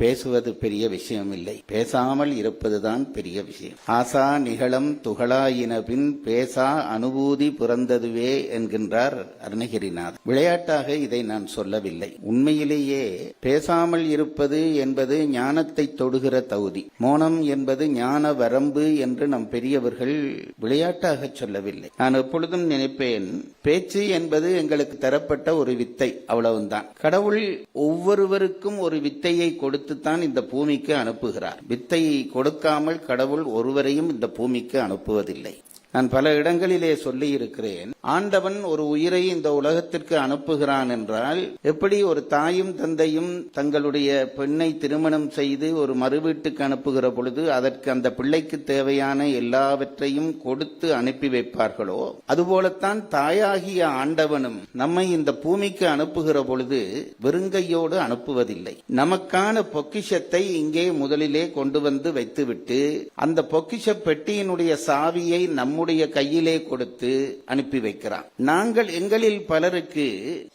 பேசுவது பெரிய விஷயம் இல்லை, பேசாமல் இருப்பதுதான் பெரிய விஷயம். ஆசா நிகழம் துகளாயினபின் பேசா அனுபூதி பிறந்ததுவே என்கின்றார் அருணகிரிநாதர். விளையாட்டாக இதை நான் சொல்லவில்லை. உண்மையிலேயே பேசாமல் இருப்பது என்பது ஞானத்தை தொடுகிற தகுதி. மௌனம் என்பது ஞான வரம்பு என்று நம் பெரியவர்கள் விளையாட்டாக சொல்லவில்லை. நான் எப்பொழுதும் நினைப்பேன், பேச்சு என்பது எங்களுக்கு தரப்பட்ட ஒரு வித்தை, அவ்வளவுதான். கடவுள் ஒவ்வொருவருக்கும் ஒரு வித்தையை கொடுத்துத்தான் இந்த பூமிக்கு அனுப்புகிறார். வித்தையை கொடுக்காமல் கடவுள் ஒருவரையும் இந்த பூமிக்கு அனுப்புவதில்லை. நான் பல இடங்களிலே சொல்லி இருக்கிறேன், ஆண்டவன் ஒரு உயிரை இந்த உலகத்திற்கு அனுப்புகிறான் என்றால், எப்படி ஒரு தாயும் தந்தையும் தங்களுடைய பெண்ணை திருமணம் செய்து ஒரு மறுவீட்டுக்கு அனுப்புகிற பொழுது அதற்கு அந்த பிள்ளைக்கு தேவையான எல்லாவற்றையும் கொடுத்து அனுப்பி வைப்பார்களோ, அதுபோலத்தான் தாயாகிய ஆண்டவனும் நம்மை இந்த பூமிக்கு அனுப்புகிற பொழுது வெறுங்கையோடு அனுப்புவதில்லை. நமக்கான பொக்கிஷத்தை இங்கே முதலிலே கொண்டு வந்து வைத்துவிட்டு அந்த பொக்கிஷ பெட்டியினுடைய சாவியை நம்முடைய கையிலே கொடுத்து அனுப்பி வைக்கிறான். நாங்கள் எங்களில் பலருக்கு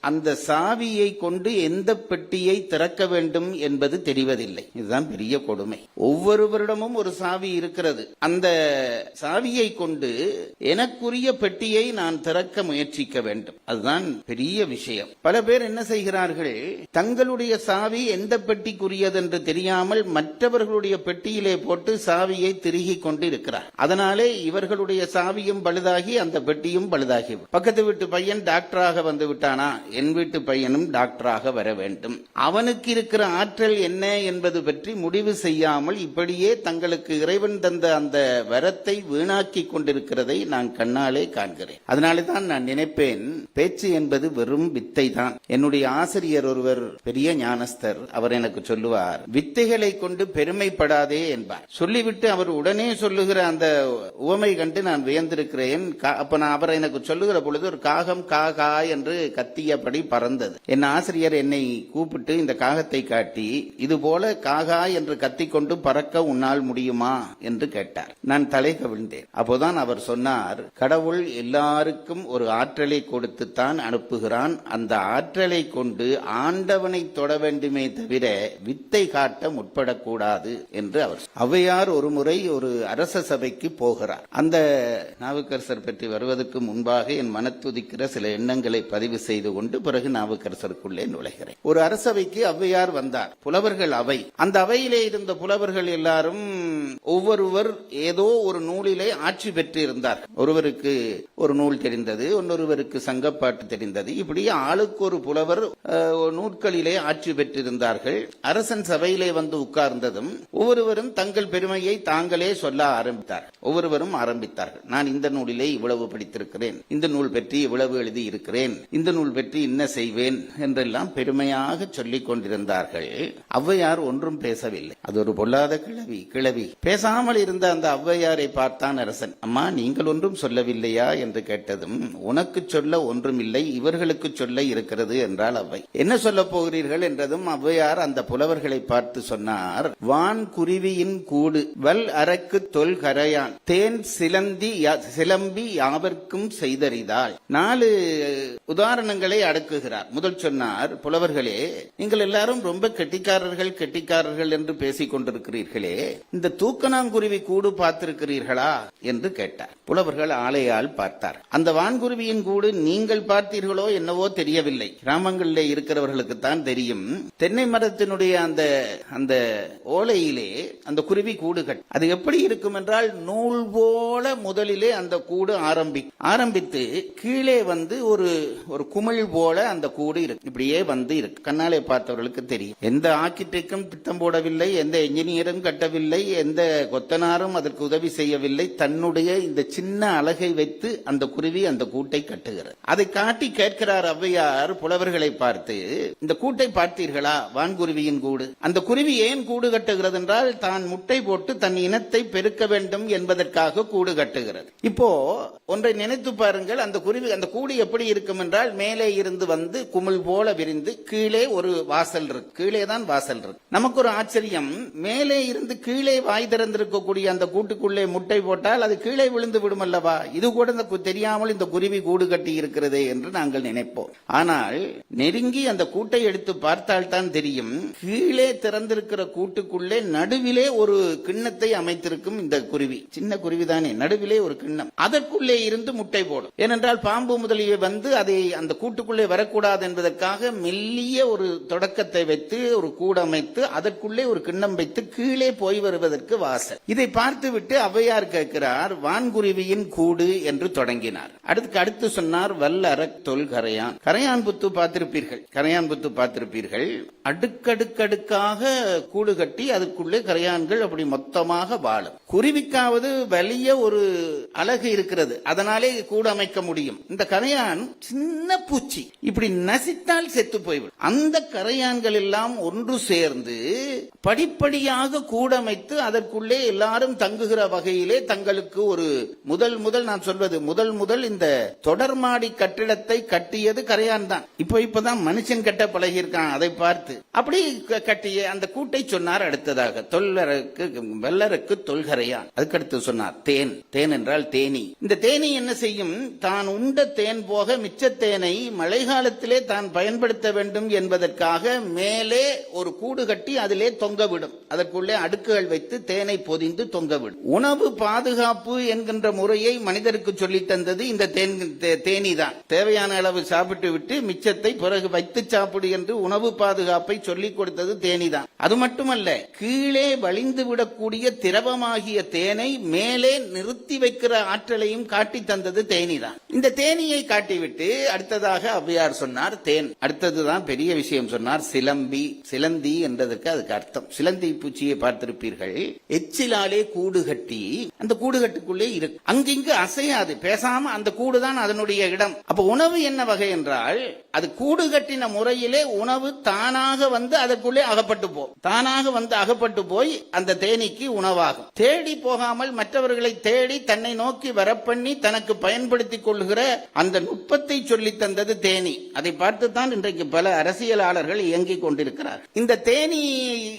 அந்த சாவியை கொண்டு எந்த பெட்டியை திறக்க வேண்டும் என்பது தெரிவதில்லை. இதுதான் பெரிய கொடுமை. ஒவ்வொருவரிடமும் ஒரு சாவி இருக்கிறது. அந்த சாவியை கொண்டு எனக்குரிய பெட்டியை நான் திறக்க முயற்சிக்க வேண்டும். அதுதான் பெரிய விஷயம். பல பேர் என்ன செய்கிறார்கள், தங்களுடைய சாவி எந்த பெட்டிக்குரியது என்று தெரியாமல் மற்றவர்களுடைய பெட்டியிலே போட்டு சாவியை திருகிக் கொண்டு இருக்கிறார். அதனாலே இவர்களுடைய சாவியும் பழுதாகி அந்த பெட்டியும் பழுதாகி, பக்கத்து வீட்டு பையன் டாக்டராக வந்து விட்டானா, என் வீட்டு பையனும் டாக்டராக வர வேண்டும். அவனுக்கு இருக்கிற ஆற்றல் என்ன என்பது பற்றி முடிவு செய்யாமல் இப்படியே தங்களுக்கு இறைவன் தந்த அந்த வரத்தை வீணாக்கி கொண்டிருக்கிறதை நான் கண்ணாலே காண்கிறேன். அதனாலே தான் நான் நினைப்பேன், பேச்சு என்பது வெறும் வித்தை தான். என்னுடைய ஆசிரியர் ஒருவர் பெரிய ஞானஸ்தர், அவர் எனக்கு சொல்லுவார், வித்தைகளை கொண்டு பெருமைப்படாதே என்பார். சொல்லிவிட்டு அவர் உடனே சொல்லுகிற அந்த உவமை கண்டு நான் வியந்திருக்கிறேன். அப்ப நான் அவர் எனக்கு சொல்லுகிற பொழுது ஒரு காகம் கா கா என்று கத்தியபடி பறந்தது. என் ஆசிரியர் என்னை கூப்பிட்டு இந்த காகத்தை காட்டி, இது போல காகா என்று கத்திக்கொண்டு பறக்க உன்னால் முடியுமா என்று கேட்டார். நான் தலை கவிழ்ந்தேன். அப்போதான் அவர் சொன்னார், கடவுள் எல்லாருக்கும் ஒரு ஆற்றலை கொடுத்துத்தான் அனுப்புகிறான். அந்த ஆற்றலை கொண்டு ஆண்டவனை தொட வேண்டுமே தவிர வித்தை காட்ட முற்படக்கூடாது என்று அவர். ஔவையார் ஒரு முறை ஒரு அரச சபைக்கு போகிறார். அந்த நாவுக்கரசர் பற்றி வருவதற்கு முன்பாக என் மனத்துதிக்கிற சில எண்ணங்களை பதிவு செய்து கொண்டு பிறகு நாவுக்கரசருக்குள்ளே நுழைகிறேன். ஒரு அரசவைக்கு ஔவையார் வந்தார். புலவர்கள் அவை. அந்த அவையிலே இருந்த புலவர்கள் எல்லாரும் ஒவ்வொருவர் ஏதோ ஒரு நூலிலே ஆட்சி பெற்று இருந்தார். ஒருவருக்கு ஒரு நூல் தெரிந்தது, இன்னொருவருக்கு சங்கப்பாட்டு தெரிந்தது. இப்படி ஆளுக்கு ஒரு புலவர் நூற்களிலே ஆட்சி பெற்றிருந்தார்கள். அரசன் சபையிலே வந்து உட்கார்ந்ததும் ஒவ்வொருவரும் தங்கள் பெருமையை தாங்களே சொல்ல ஆரம்பித்தார். ஒவ்வொருவரும் ஆரம்பித்தார்கள், நான் இந்த நூலிலே இவ்வளவு படித்திருக்கிறேன், இந்த நூல் பற்றி இவ்வளவு எழுதி இருக்கிறேன், இந்த நூல் பற்றி என்ன செய்வேன் என்றெல்லாம் பெருமையாக சொல்லிக் கொண்டிருந்தார்கள். ஔவையார் ஒன்றும் பேசவில்லை. அது ஒரு பொல்லாத கிழவி. பேசாமல் இருந்த அந்த ஔவையாரை பார்த்தான் அரசன். அம்மா, நீங்கள் ஒன்றும் சொல்லவில்லையா என்று கேட்டதும், உனக்கு சொல்ல ஒன்றும் இல்லை, இவர்களுக்கு சொல்ல இருக்கிறது என்றால் அவ்வை. என்ன சொல்ல போகிறீர்கள் என்றதும் ஔவையார் அந்த புலவர்களை பார்த்து சொன்னார், வான் குருவியின் கூடு வல் அரக்கு தொல் கரையான் தேன் சிலம்பி யாவர்க்கும் செய்தறிதாள். 4 உதாரணங்களை அடக்குகிறார். முதல் சொன்னார், புலவர்களே, நீங்கள் எல்லாரும் ரொம்ப கெட்டிக்காரர்கள் என்று பேசிக் கொண்டிருக்கிறீர்களே, இந்த தூக்கணாங்குருவி கூடு பார்த்திருக்கிறீர்களா என்று கேட்டார். புலவர்கள் ஆளையால் பார்த்தார். அந்த வான்குருவியின் கூடு நீங்கள் பார்த்தீர்களோ என்னவோ தெரியவில்லை, கிராமங்களிலே இருக்கிறவர்களுக்கு தான் தெரியும். தென்னை மரத்தினுடைய அந்த ஓலையிலே அந்த குருவி கூடு கட்டும். அது எப்படி இருக்கும் என்றால், நூல் போல முதலிலே அந்த கூடு ஆரம்பித்து கீழே வந்து ஒரு குமிழ் போல அந்த கூடு இருக்கு. இப்படியே வந்து இருக்கு. கண்ணாலே பார்த்தவர்களுக்கு தெரியும். எந்த ஆர்கிடெக்டும் திட்டம் போடவில்லை, எந்த என்ஜினியரும் கட்டவில்லை, எந்த கொத்தனாரும் அதற்கு உதவி செய்யவில்லை. தன்னுடைய இந்த சின்ன அலகை வைத்து அந்த குருவி அந்த கூட்டை கட்டுகிறது. அதை காட்டி கேட்கிறார் ஔவையார் புலவர்களை பார்த்து, இந்த கூட்டை பார்த்தீர்களா, வான்குருவியின் கூடு? அந்த குருவி ஏன் கூடு கட்டுகிறது என்றால், தான் முட்டை போட்டு தன் இனத்தை பெருக்க வேண்டும் என்பதற்காக கூடு கட்டுகிறது. விடுகிறது. இப்போ ஒன்றை நினைத்து பாருங்கள், அந்த குருவி அந்த கூடு எப்படி இருக்கும் என்றால், மேலே இருந்து வந்து குமிழ் போல விரிந்து கீழே ஒரு வாசல் இருக்கு, கீழே தான் வாசல் இருக்கு. நமக்கு ஒரு ஆச்சரியம், மேலே இருந்து கீழே வாய் திறந்திருக்கக்கூடிய அந்த கூட்டுக்குள்ளே முட்டை போட்டால் அது கீழே விழுந்து விடும் அல்லவா? இது கூட தெரியாமல் இந்த குருவி கூடு கட்டி இருக்கிறதே என்று நாங்கள் நினைப்போம். ஆனால் நெருங்கி அந்த கூட்டை எடுத்து பார்த்தால் தான் தெரியும், கீழே திறந்திருக்கிற கூட்டுக்குள்ளே நடுவிலே ஒரு கிண்ணத்தை அமைத்திருக்கும் இந்த குருவி. சின்ன குருவி தானே, நடுவிலே ஒரு கிண்ணம், அதற்குள்ளே இருந்து முட்டை போடும். ஏனென்றால் பாம்பு முதலிய வந்து அதை அந்த கூட்டுக்குள்ளே வரக்கூடாது என்பதற்காக மெல்லிய ஒரு தொடக்கத்தை வைத்து ஒரு கூடு அமைத்து அதற்குள்ளே ஒரு கிண்ணம் வைத்து கீழே போய் வருவதற்கு வாசல். இதை பார்த்துவிட்டு ஔவையார் கேட்கிறார், வான்குருவியின் கூடு என்று தொடங்கினார். அடுத்து சொன்னார், வல்லரக் தொல்கரையான். கரையான் புத்து பார்த்திருப்பீர்கள், கரையான் புத்து பார்த்திருப்பீர்கள். அடுக்கடுக்கடுக்காக கூடு கட்டி அதுக்குள்ளே கரையான்கள் அப்படி மொத்தமாக வாழும். குருவிக்காவது வலிய ஒரு அழகு இருக்கிறது, அதனாலே கூடு அமைக்க முடியும். இந்த கரையான் சின்ன பூச்சி, இப்படி நசித்தால் செத்து போய்விடும். அந்த கரையான்கள் எல்லாம் ஒன்று சேர்ந்து படிப்படியாக கூடமைத்து அதற்குள்ளே எல்லாரும் தங்குகிற வகையிலே தங்களுக்கு ஒரு முதல் நான் சொல்வது முதல் இந்த தொடர்மாடி கட்டிடத்தை கட்டியது கரையான் தான். இப்பதான் மனுஷன் கட்ட பழகியிருக்கான். அதை பார்த்து அப்படி கட்டிய அந்த கூட்டை சொன்னார். அடுத்ததாக வெள்ளருக்கு தொல்கரையான். அதுக்கடுத்து சொன்னார் தேன். தேன் என்றால் தேனி. இந்த தேனி என்ன செய்யும், தான் உண்ட தேன் போக மிச்ச தேனை மழை காலத்திலே தான் பயன்படுத்த வேண்டும் என்பதற்காக மேலே ஒரு கூடு கட்டி அதிலே தொங்கவிடும். அதற்குள்ளே அடுக்குகள் வைத்து தேனை பொதிந்து தொங்கவிடும். உணவு பாதுகாப்பு என்கின்ற முறையை மனிதருக்கு சொல்லி தந்தது இந்த தேனி தான். தேவையான அளவு சாப்பிட்டு விட்டு மிச்சத்தை பிறகு வைத்து சாப்பிடு என்று உணவு பாதுகாப்பை சொல்லிக் கொடுத்தது தேனி தான். அது மட்டுமல்ல, கீழே வழிந்து விடக்கூடிய திரவமாகிய தேனை மேலே நிறுத்தி வைக்கிற ஆற்றலையும் காட்டி தந்தது தேனி தான். இந்த தேனியை காட்டிவிட்டு அடுத்ததாக ஔவையார் சொன்னார் தேன். அடுத்ததுதான் பெரிய விஷயம் சொன்னார், சிலம்பி. சிலந்தி என்றதுக்கு அதுக்கு அர்த்தம். சிலந்தி பூச்சியை பார்த்திருப்பீர்கள், எச்சிலாலே கூடு கட்டி அந்த கூடுகட்டுக்குள்ளே இருக்கு, அங்கிங்கு அசையாது, பேசாம அந்த கூடுதான் அதனுடைய இடம். அப்ப உணவு என்ன வகை என்றால், அது கூடு கட்டின முறையிலே உணவு தானாக வந்து அதற்குள்ளே அகப்பட்டு போய் அந்த தேனீக்கு உணவாகும். தேடி போகாமல் மற்றவர்களை தேடி தன்னை நோக்கி வரப்பண்ணி தனக்கு பயன்படுத்திக் கொள்கிற அந்த நுட்பத்தை சொல்லி தந்தது தேனி. அதை பார்த்துத்தான் இன்றைக்கு பல அரசியலாளர்கள் இயங்கிக் கொண்டிருக்கிறார். இந்த தேனி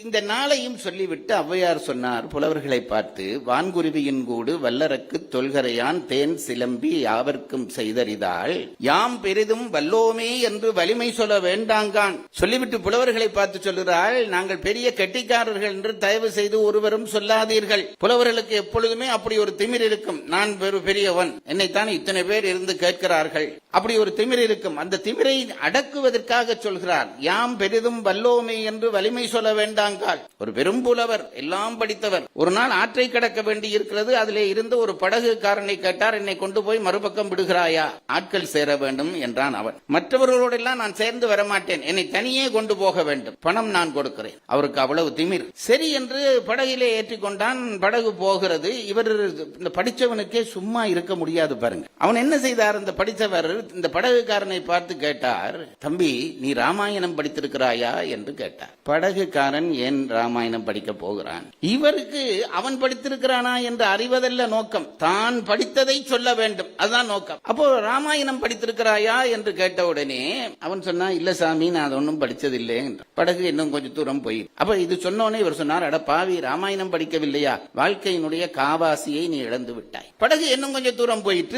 இந்த நாளையும் சொல்லிவிட்டு ஔவையார் சொன்னார் புலவர்களை பார்த்து, வான்குருவியின் கூடு வல்லரக்கு தொல்கரையான் தேன் சிலம்பி யாவர்க்கும் செய்தறிதாள் யாம் பெரிதும் வல்லோமே என்று வலிமை சொல்ல வேண்டாங்கான். சொல்லிவிட்டு புலவர்களை பார்த்து சொல்கிறாள், நாங்கள் பெரிய கெட்டிக்காரர்கள் என்று தயவு செய்து ஒருவரும் சொல்லாதீர்கள். புலவர்களுக்கு எப்பொழுதுமே அப்படி ஒரு திமிர் இருக்கும், நான் பெரியவன், என்னைத்தான் இத்தனை பேர் இருந்து கேட்கிறார்கள், அப்படி ஒரு திமிர் இருக்கும். அந்த திமிரை அடக்குவதற்காக சொல்கிறார், யாம் பெரிதும் வல்லோமே என்று வலிமை சொல்ல வேண்டாங்கால். ஒரு பெரும் புலவர், எல்லாம் படித்தவர், ஒரு நாள் ஆற்றை கடக்க வேண்டி இருக்கிறது. அதிலே இருந்து ஒரு படகுக்காரனை கேட்டார், என்னை கொண்டு போய் மறுபக்கம் விடுகிறாயா, ஆட்கள் சேர வேண்டும் என்றான் அவன். மற்றவர்களோடெல்லாம் நான் சேர்ந்து வரமாட்டேன், என்னை தனியே கொண்டு போக வேண்டும், பணம் நான் கொடுக்கிறேன். அவருக்கு அவ்வளவு திமிர். சரி என்று படகிலே ஏற்றிக்கொண்டான். படகு போகிறது. இவர் இந்த படிச்சவனுக்கே சும்மா இருக்க முடியாது பாருங்க. அவன் என்ன செய்தார், இந்த படித்தவர் இந்த படகுக்காரனை பார்த்து கேட்டார், தம்பி நீ ராமாயணம் படித்திருக்கிறாயா என்று கேட்டார். படகுக்காரன் ஏன் ராமாயணம் படிக்க போகிறான்? இவருக்கு அவன் படித்திருக்கிறானா என்று அறிவதல்ல நோக்கம், தான் படித்ததை சொல்ல வேண்டும், அதுதான் நோக்கம். அப்போ ராமாயணம் படித்திருக்கிறாயா என்று கேட்ட உடனே அவன் சொன்னா, இல்ல சாமி நான் அதை ஒன்னும் படிச்சதில்லை என்றான். படகு இன்னும் கொஞ்சம் தூரம் போய் அப்ப இது சொன்னோன்னே இவர் சொன்னார், அட பாவி, ராமாயணம் படிக்கவில்லையா, வாழ்க்கையினுடைய காவாசியை நீ இழந்து விட்டாய். படகு இன்னும் கொஞ்சம் தூரம் போயிட்டு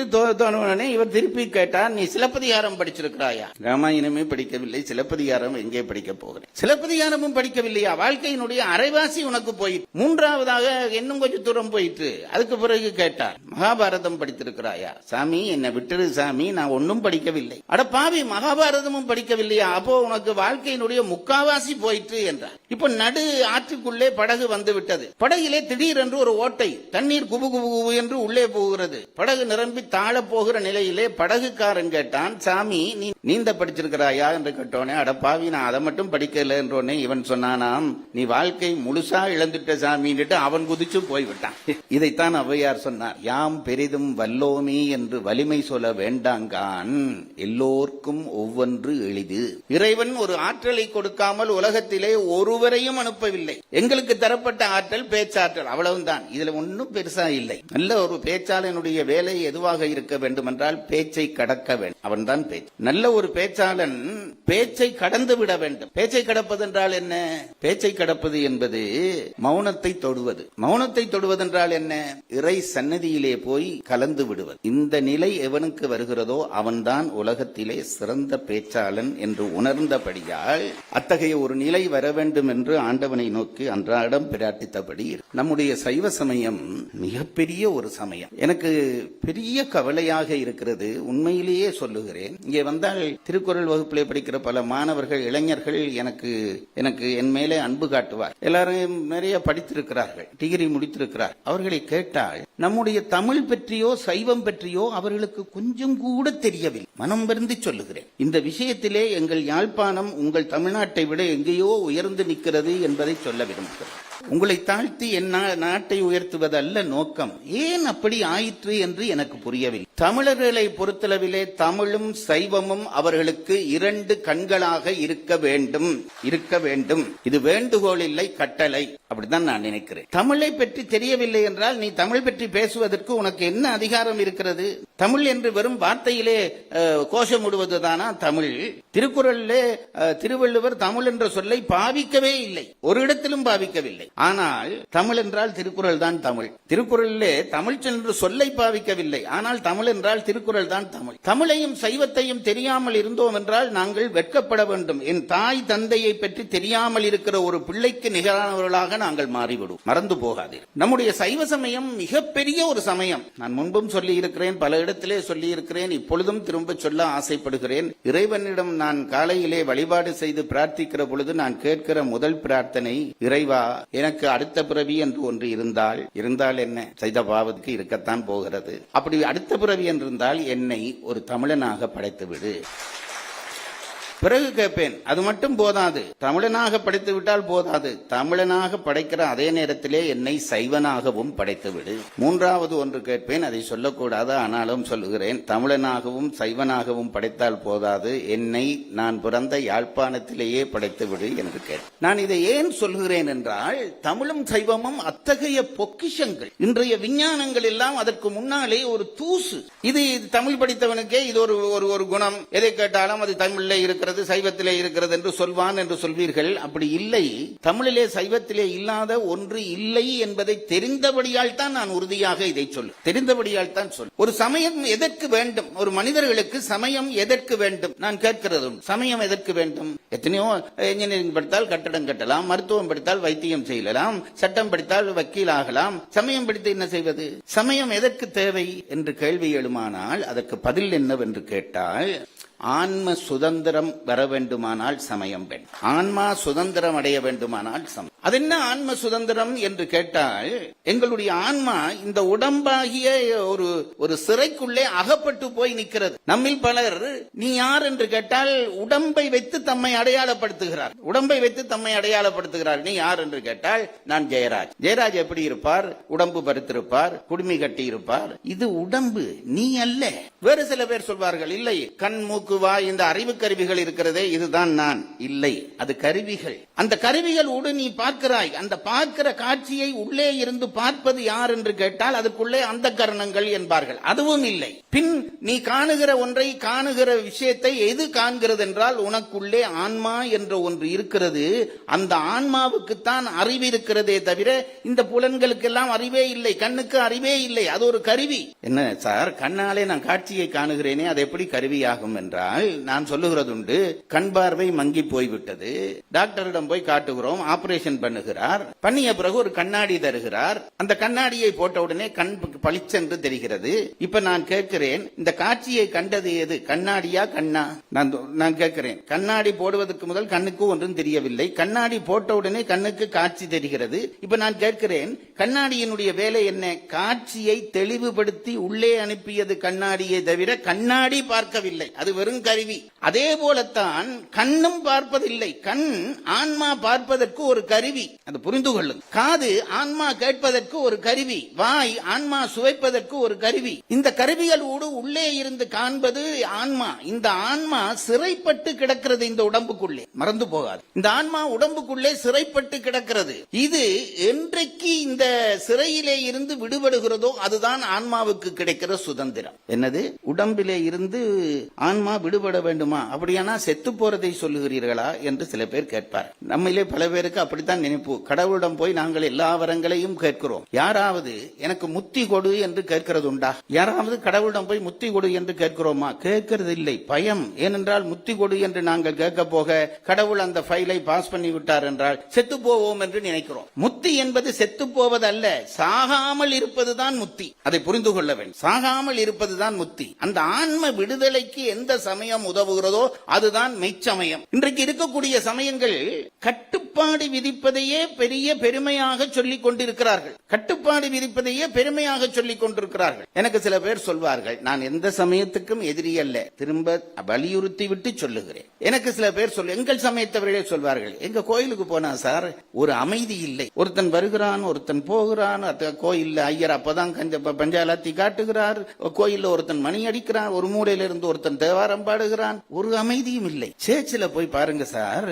இவர் திருப்பி கேட்டார், நீ சிலப்பதிகாரம் படிச்சிருக்கிறாயா? ராமாயணமே படிக்கவில்லை, சிலப்பதிகாரம் எங்கே படிக்க போகிறேன்? சிலப்பதிகாரமும் படிக்கவில்லையா, வாழ்க்கையினுடைய அரைவாசி உனக்கு போயிட்டு. மூன்றாவதாக இன்னும் கொஞ்சம் தூரம் போயிட்டு அதுக்கு பிறகு கேட்டார், மகாபாரதம் படித்திருக்கிறாயா? சாமி என்னை விட்டுரு சாமி, நான் ஒன்னும் படிக்கவில்லை. அட பாவி, மகாபாரதமும் படிக்கவில்லையா? அப்போ உனக்கு வாழ்க்கையினுடைய முக்காவாசி போயிட்டு என்றார். இப்ப நடு ஆற்றுக்குள்ளே படகு வந்து விட்டது. படகிலே திடீரென்று ஒரு ஓட்டை, தண்ணீர் குபு குபு குபு என்று உள்ளே போகிறது. படகு நிரம்பி தாழ போகிற நிலையிலே படகுக்காரன் கேட்டான், சாமி நீ நீந்த படிச்சிருக்கிறாயா என்று கேட்டோனே, அடப்பாவி நான் அதை மட்டும் படிக்கல என்றோனே இவன் சொன்னானாம், நீ வாழ்க்கை முழுசா இழந்துட்ட சாமின்னுட்டு அவன் குதிச்சு போய்விட்டான். இதைத்தான் ஔவையார் சொன்னார், யாம் பெரிதும் வல்லோமி என்று வலிமை சொல்ல வேண்டாங்கான், எல்லோர்க்கும் ஒவ்வொன்று எளிது. இறைவன் ஒரு ஆற்றலை கொடுக்காமல் உலகத்திலே ஒருவரையும் அனுப்பவில்லை. எங்களுக்கு தரப்பட்ட ஆற்றல் பேச்சாற்றல், அவ்வளவுதான். இதுல ஒன்றும் பெருசா இல்லை. நல்ல ஒரு பேச்சாளனுடைய வேலை எதுவாக இருக்க வேண்டும் என்றால் பேச்சை கடக்க வேண்டும். அவன்தான் பேச்சு. நல்ல ஒரு பேச்சாளன் பேச்சை கடந்து விட வேண்டும். பேச்சை கடப்பது என்றால் என்ன? பேச்சை கடப்பது என்பது மௌனத்தை தொடுவது. மௌனத்தை தொடுவதென்றால் என்ன? இறை சன்னதியிலே போய் கலந்து விடுவது. இந்த நிலை எவனுக்கு வருகிறதோ அவன்தான் உலகத்திலே சிறந்த பேச்சாளன் என்று உணர்ந்தபடியால் அத்தகைய ஒரு நிலை வர வேண்டும் என்று ஆண்டவனை நோக்கி அன்றாடம் பிரார்த்தித்தபடி நம்முடைய சைவ சமயம் மிகப்பெரிய ஒரு சமயம். எனக்கு பெரிய கவலையாக இருக்கிறது, உண்மையிலேயே சொல்லுகிறேன். இங்கே வந்தால் திருக்குறள் வகுப்பிலே படிக்கிற பல மாணவர்கள், இளைஞர்கள் எனக்கு என் மேலே அன்பு காட்டுவார். எல்லாரும் நிறைய படித்திருக்கிறார்கள், டிகிரி முடித்திருக்கிறார். அவர்களை கேட்டால் நம்முடைய தமிழ் பற்றியோ சைவம் பற்றியோ அவர்களுக்கு கொஞ்சம் கூட தெரியவில்லை. மனம் வருந்தி சொல்லுகிறேன். இந்த விஷயத்திலே எங்கள் யாழ்ப்பாணம் உங்கள் தமிழ்நாட்டை விட எங்கேயோ உயர்ந்து நிற்கிறது என்பதை சொல்ல விரும்புகிறேன். உங்களை தாழ்த்தி என் நாட்டை உயர்த்துவதல்ல நோக்கம். ஏன் அப்படி ஆயிற்று என்று எனக்கு புரியவில்லை. தமிழர்களை பொறுத்தளவிலே தமிழும் சைவமும் அவர்களுக்கு இரண்டு கண்களாக இருக்க வேண்டும். இது வேண்டுகோள் இல்லை, கட்டளை. அப்படிதான் நான் நினைக்கிறேன். தமிழை பற்றி தெரியவில்லை என்றால் நீ தமிழ் பற்றி பேசுவதற்கு உனக்கு என்ன அதிகாரம் இருக்கிறது? தமிழ் என்று வெறும் வார்த்தையிலே கோஷமிடுவதுதானா தமிழ்? திருக்குறளிலே திருவள்ளுவர் தமிழ் என்ற சொல்லை பாவிக்கவே இல்லை, ஒரு இடத்திலும் பாவிக்கவில்லை. ஆனால் தமிழ் என்றால் திருக்குறள் தான் தமிழ். திருக்குறளிலே தமிழ் என்று சொல்லை பாவிக்கவில்லை, ஆனால் தமிழ் என்றால் திருக்குறள் தான் தமிழ். தமிழையும் சைவத்தையும் தெரியாமல் இருந்தோம் என்றால் நாங்கள் வெட்கப்பட வேண்டும். என் தாய் தந்தையை பற்றி தெரியாமல் இருக்கிற ஒரு பிள்ளைக்கு நிகரானவர்களாக நாங்கள் மாறிவிடும். மறந்து போகாதீர். நம்முடைய சைவ சமயம் மிகப்பெரிய ஒரு சமயம். நான் முன்பும் சொல்லி இருக்கிறேன், பல இடத்திலே சொல்லி இருக்கிறேன், இப்பொழுதும் திரும்ப சொல்ல ஆசைப்படுகிறேன். இறைவனிடம் நான் காலையிலே வழிபாடு செய்து பிரார்த்திக்கிற பொழுது நான் கேட்கிற முதல் பிரார்த்தனை, இறைவா எனக்கு அடுத்த பிறவி என்று ஒன்று இருந்தால் என்ன? செய்த பாவத்துக்கு இருக்கத்தான் போகிறது. அப்படி அடுத்த பிறவி என்றிருந்தால் என்னை ஒரு தமிழனாக படைத்து விடு. பிறகு கேட்பேன், அது மட்டும் போதாது, தமிழனாக படைத்து விட்டால் போதாது, தமிழனாக படைக்கிற அதே நேரத்திலே என்னை சைவனாகவும் படைத்து விடு. மூன்றாவது ஒன்று கேட்பேன், அதை சொல்லக்கூடாது, ஆனாலும் சொல்லுகிறேன். தமிழனாகவும் சைவனாகவும் படைத்தால் போதாது, என்னை நான் பிறந்த யாழ்ப்பாணத்திலேயே படைத்து விடு என்று கேட்பேன். நான் இதை ஏன் சொல்கிறேன் என்றால், தமிழும் சைவமும் அத்தகைய பொக்கிஷங்கள். இன்றைய விஞ்ஞானங்கள் எல்லாம் அதற்கு முன்னாலே ஒரு தூசு. இது தமிழ் படித்தவனுக்கே இது ஒரு குணம். எதை கேட்டாலும் அது தமிழிலே இருக்கிற சைவத்திலே இருக்கிறது என்று சொல்வான் என்று சொல்வீர்கள். அப்படி இல்லை. தமிழிலே சைவத்திலே இல்லாத ஒன்று இல்லை என்பதை தெரிந்தபடியால் தான் நான் உறுதியாக இதை சொல்ல. தெரிந்தபடியால் தான் சொல்ல. ஒரு சமயம் எதற்கு வேண்டும்? ஒரு மனிதர்களுக்கு சமயம் எதற்கு வேண்டும்? நான் கேட்கிறது, சமயம் எதற்கு வேண்டும்? எத்தனையோ இன்ஜினியரிங் படித்தால் கட்டடம் கட்டலாம், மருத்துவம் படித்தால் வைத்தியம் செய்யலாம், சட்டம் படித்தால் வக்கீல் ஆகலாம். சமயம் படித்து என்ன செய்வது? சமயம் எதற்கு தேவை என்று கேள்வி எழுமானால் அதற்கு பதில் என்னவென்று கேட்டால், ஆன்ம சுதந்திரம் வர வேண்டுமானால் சமயம் வேண்டும். ஆன்மா சுதந்திரம் அடைய வேண்டுமானால் சமயம். அது என்ன ஆன்ம சுதந்திரம் என்று கேட்டால், எங்களுடைய ஆன்மா இந்த உடம்பாகிய ஒரு சிறைக்குள்ளே அகப்பட்டு போய் நிற்கிறது. நம்மில் பலர் நீ யார் என்று கேட்டால் உடம்பை வைத்து தம்மை அடையாளப்படுத்துகிறார். நீ யார் என்று கேட்டால் நான் ஜெயராஜ். ஜெயராஜ் எப்படி இருப்பார்? உடம்பு பருத்திருப்பார், குடுமி கட்டி இருப்பார். இது உடம்பு, நீ அல்ல. வேறு சில பேர் சொல்வார்கள், இல்லை கண் மூக்கு வாய் இந்த அறிவு கருவிகள் இருக்கிறதே இதுதான் நான். இல்லை, அது கருவிகள். அந்த கருவிகளோடு நீ பார்க்கிறாய். அந்த பார்க்கிற காட்சியை உள்ளே இருந்து பார்ப்பது யார் என்று கேட்டால் அதற்குள்ளே அந்த கரணங்கள் என்பார்கள். அதுவும் இல்லை. பின் நீ காணுகிற ஒன்றை, காணுகிற விஷயத்தை எது காண்கிறது என்றால் உனக்குள்ளே ஆன்மா என்ற ஒன்று இருக்கிறது. அந்த ஆன்மாவுக்குத்தான் அறிவு இருக்கிறதே தவிர இந்த புலன்களுக்கெல்லாம் அறிவே இல்லை. கண்ணுக்கு அறிவே இல்லை. அது ஒரு கருவி. என்ன சார், கண்ணாலே நான் காட்சியை காணுகிறேனே, அது எப்படி கருவியாகும் என்றால் நான் சொல்லுகிறது உண்டு. கண் பார்வை மங்கி போய்விட்டது, டாக்டரிடம் போய் காட்டுகிறோம், ஆபரேஷன் ஆபரேஷன் பண்ணுகிறார். பண்ணிய பிறகு ஒரு கண்ணாடி தருகிறார். அந்த கண்ணாடியை போட்ட உடனே கண் பளிச்சென்று தெரிகிறது. இப்ப நான் கேட்கிறேன், இந்த காட்சியை கண்டது எது, கண்ணாடியா கண்ணா? நான் கேட்கிறேன், கண்ணாடி போடுவதற்கு முதல் கண்ணுக்கு ஒன்றும் தெரியவில்லை, கண்ணாடி போட்ட உடனே கண்ணுக்கு காட்சி தெரிகிறது. இப்ப நான் கேட்கிறேன், கண்ணாடியினுடைய வேலை என்ன? காட்சியை தெளிவுபடுத்தி உள்ளே அனுப்பியது கண்ணாடியை தவிர கண்ணாடி பார்க்கவில்லை, அது வெறும் கருவி. அதே போலத்தான் கண்ணும் பார்ப்பதில்லை. கண் ஆன்மா பார்ப்பதற்கு ஒரு கருவி, அது புரிந்து கொள்ளும். காது ஆன்மா கேட்பதற்கு ஒரு கருவி, வாய் ஆன்மா சுவைப்பதற்கு ஒரு கருவி. இந்த கருவிகளோடு உள்ளே இருந்து காண்பது ஆன்மா. இந்த ஆன்மா சிறைப்பட்டு கிடக்கிறது இந்த உடம்புக்குள்ளே, மறந்து போகாது. இந்த ஆன்மா உடம்புக்குள்ளே சிறைப்பட்டு கிடக்கிறது. இது என்றைக்கு இந்த சிறையிலே இருந்து விடுபடுகிறதோ அதுதான் ஆன்மாவுக்கு கிடைக்கிற சுதந்திரம். என்னது? உடம்பிலே இருந்து ஆன்மா விடுபட வேண்டுமா? அப்படியானா செத்து போறதை சொல்லுகிறீர்களா என்று சில பேர் கேட்பார். நம்மிலே பல பேருக்கு அப்படித்தான் நினைப்பு. கடவுளிடம் போய் நாங்கள் எல்லா வரங்களையும் கேட்கிறோம். யாராவது எனக்கு முத்தி கொடு என்று கேட்கிறது உண்டா? யாராவது கடவுளிடம் போய் முத்தி கொடு என்று கேட்கிறோமா? கேட்கிறது இல்லை. பயம். ஏனென்றால் முத்தி கொடு என்று நாங்கள் கேட்க போக கடவுள் அந்த ஃபைலை பாஸ் பண்ணி விட்டார் என்றால் செத்து போவோம் என்று நினைக்கிறோம். முத்தி என்பது செத்து போவது அல்ல, சாகாமல் இருப்பதுதான் முத்தி. அதை புரிந்து கொள்ள வேண்டும். சாகாமல் இருப்பதுதான் முத்தி. அந்த ஆன்ம விடுதலைக்கு எந்த சமயம் உதவுகிறதோ அதுதான் மெய்ச்சமயம். இன்றைக்கு இருக்கக்கூடிய சமயங்கள் கட்டுப்பாடு விதிப்பதையே பெரிய பெருமையாக சொல்லிக் கொண்டிருக்கிறார்கள். கட்டுப்பாடு விதிப்பதையே பெருமையாக சொல்லிக் கொண்டிருக்கிறார்கள். எனக்கு சில பேர் சொல்வார்கள், நான் எந்த சமயத்துக்கும் எதிரி அல்ல, திரும்ப வலியுறுத்தி விட்டு சொல்லுகிறேன். எனக்கு சில பேர் எங்கள் சமயத்தவர்களே சொல்வார்கள், எங்க கோயிலுக்கு போனா சார் ஒரு அமைதி இல்லை. ஒருத்தன் வருகிறான், ஒருத்தன் போகிறான். கோயில்ல ஐயர் அப்பதான் பஞ்சாலத்தி காட்டுகிறார், கோயில்ல ஒருத்தன் மணி அடிக்கிறான், ஒரு மூலையில இருந்து ஒருத்தன் தேவாரம் பாடுகிறான், ஒரு அமைதியும் இல்லை. சேர்ச்சில போய் பாருங்க சார்,